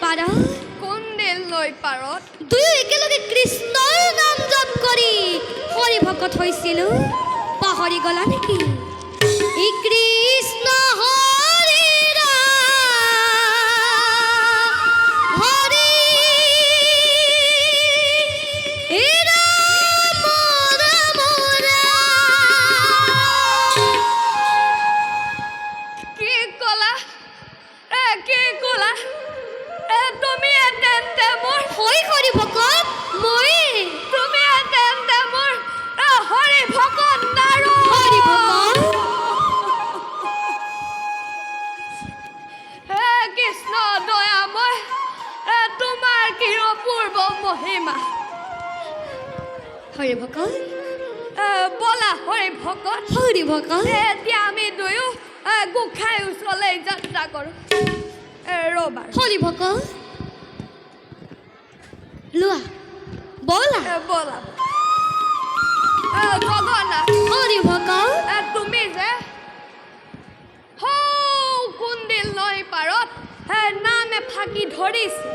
পাৰত কোন দিল নৈ পাৰত দুয়ো একেলগে কৃষ্ণৰ নাম জপ কৰি হৰি ভকত হৈছিলো পাহৰি গলা নেকি ই কৃষ্ণ হৰি ৰাম হৰি ৰাম ৰাম কি কলা কি কলা তুমি তেন্তে মোৰ হয় হৰি ভকত মই তুমি তেন্তে মোৰ হৰি ভকত নাৰো হৰি ভকত হে কৃষ্ণ দয়াময় তোমাৰ কি অপূৰ্ব মহিমা হৰি ভকত বলা হৰি ভকত হৰি ভকত এতিয়া আমি দুয়ো গোসাঁই ওচৰলৈ যাত্ৰা কৰোঁ ৰ'বা হৰি ভকত লোৱা বলা বলা জগন্নাথ হৰি ভকত তুমি যে কুন্দিল নৈ পাৰত নামে ফাঁকি ধৰিছে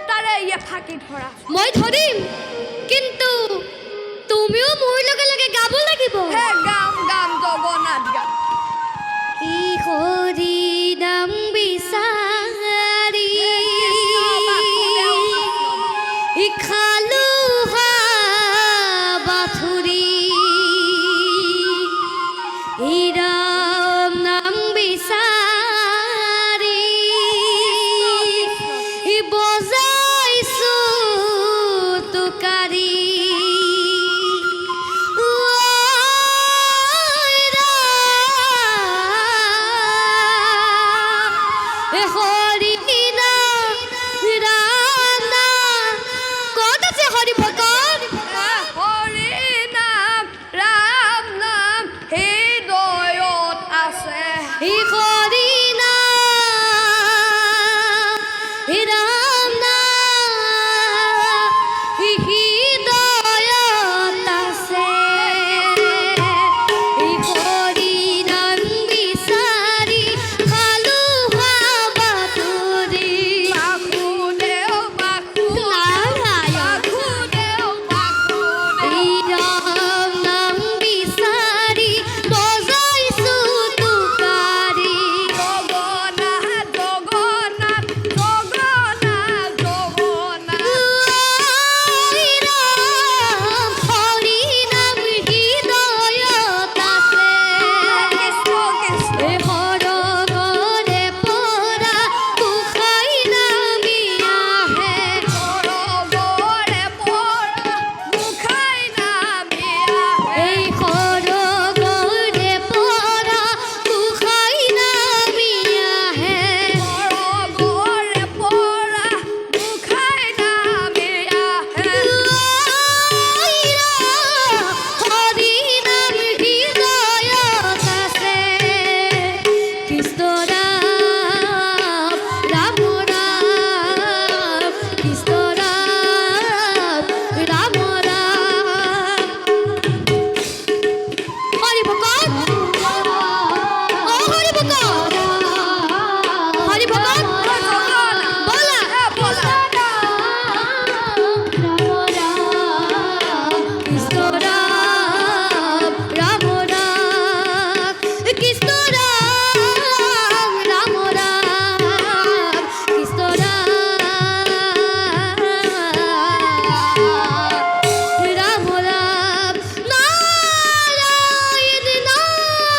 তাৰে ইয়ে ফাঁকি ধৰা মই ধৰিম কিন্তু তুমিও মোৰ লগে লগে গাব লাগিব গাম গাম জগন্নাথ গাম কি হৰি নাম বিচাৰি খালো বাথুৰি ৰাম নাম বিচাৰি বজাইছো তুকাৰি হৰি নাম ৰাম নাম ক'ত আছে হৰি ভকত হৰি নাম ৰাম নাম হৃদয়ত আছে হৰি নাম ৰাম নাম হৃদয়ত আছে হৰি নাম বিচাৰি খালো বাতুৰি বাসুদেৱ নাৰায়ণ বাসুদেৱ বাসুদেৱ ৰাম নাম বিচাৰি বজাইছো তুকাৰি জগন্নাথ জগন্নাথ জগন্নাথ জগন্নাথ হৰি নাম হৃদয়ত আছে কৃষ্ণ কৃষ্ণ হৰ গৰে পৰা গোসাঁই নামি আহে গৰে পৰা মুখাই নামি আহে হৰ গৰে পৰা গোসাঁই নামি আহে গৰে পৰা মুখাই নামি আহে হৰি নাম হৃদয়ত আছে কৃষ্ণ ৰাম ৰাম ৰাম কৃষ্ণ ৰাম ৰাম ৰাম হৰি ভকত অ হৰি ভকত হৰি ভকত